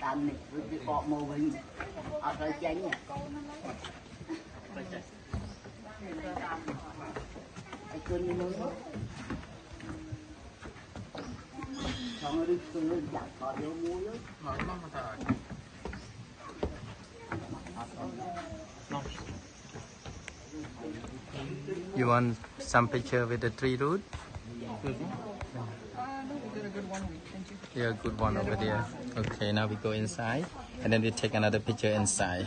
tam này với cái cọ màu hình ở đây chánh nhỉ cái cơn như nó xong rồi đi cơn chẳng có điều muối á You want some picture with the tree root? No, we got a good one. Thank you. Yeah, good one over there. Okay, now we go inside and then we take another picture inside.